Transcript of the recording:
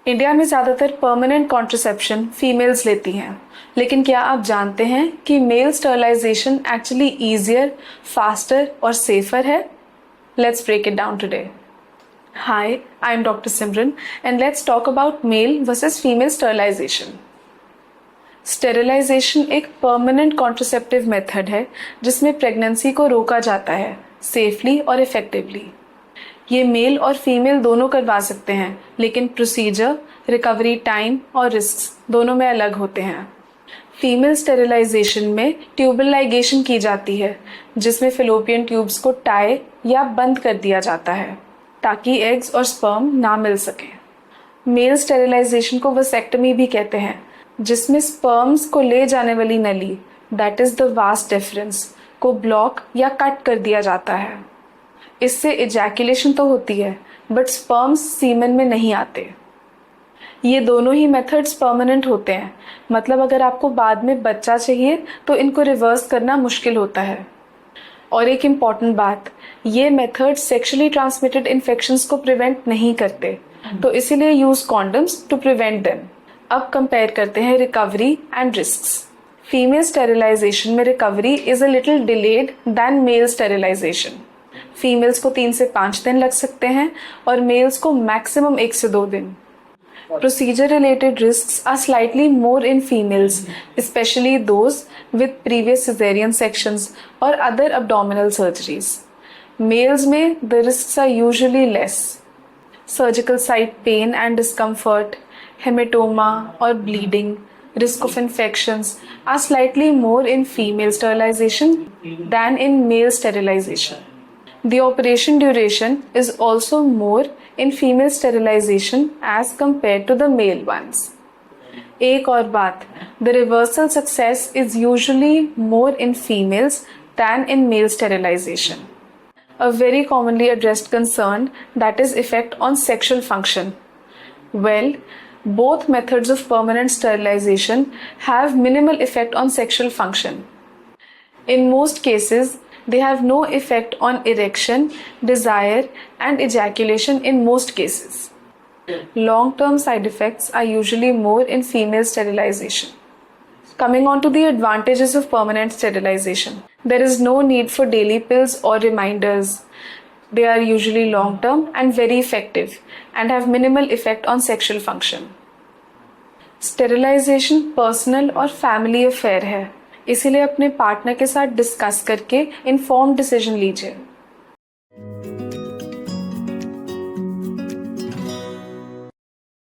India में ज़्यादातर permanent contraception females लेती हैं, लेकिन क्या आप जानते हैं कि male sterilisation actually easier, faster और सेफर है? Let's break it down today. Hi, I am Dr. Simran and let's talk about male versus female sterilization. Sterilisation एक परमानेंट कॉन्ट्रासेप्टिव मेथड है जिसमें प्रेगनेंसी को रोका जाता है सेफली और इफेक्टिवली। ये मेल और फीमेल दोनों करवा सकते हैं, लेकिन प्रोसीजर, रिकवरी टाइम और रिस्क दोनों में अलग होते हैं। फीमेल स्टेरिलाइजेशन में ट्यूबल लाइगेशन की जाती है, जिसमें फेलोपियन ट्यूब्स को टाई या बंद कर दिया जाता है ताकि एग्स और स्पर्म ना मिल सके। मेल स्टेरिलाइजेशन को वसेक्टमी भी कहते हैं, जिसमें स्पर्म्स को ले जाने वाली नली, that is the vas deferens, को ब्लॉक या कट कर दिया जाता है। इससे इजैकुलेशन तो होती है, बट स्पर्म्स सीमन में नहीं आते। ये दोनों ही मेथड्स परमानेंट होते हैं, मतलब अगर आपको बाद में बच्चा चाहिए तो इनको रिवर्स करना मुश्किल होता है। और एक इम्पॉर्टेंट बात, ये मेथड सेक्सुअली ट्रांसमिटेड इन्फेक्शंस को प्रिवेंट नहीं करते, तो इसीलिए use condoms to prevent them. अब कंपेयर करते हैं recovery and risks. Female sterilization में recovery is a little delayed than male sterilization. Females को 3 से 5 दिन लग सकते हैं और मेल्स को मैक्सिमम 1 से 2 दिन। Procedure related risks are slightly more in females, especially those with previous cesarean sections or other abdominal surgeries. Males में the risks are usually less. Surgical site pain and discomfort, hematoma or bleeding, risk of infections are slightly more in female sterilization than in male sterilization. The operation duration is also more in female sterilization as compared to the male ones. एक और बात, the reversal success is usually more in females than in male sterilization. A very commonly addressed concern, that is effect on sexual function. Well, both methods of permanent sterilization have minimal effect on sexual function. In most cases, they have no effect on erection, desire, and ejaculation in most cases. Long-term side effects are usually more in female sterilization. Coming on to the advantages of permanent sterilization. There is no need for daily pills or reminders. They are usually long-term and very effective and have minimal effect on sexual function. Sterilization personal और family affair है, इसीलिए अपने partner के साथ discuss करके informed decision लीजिए।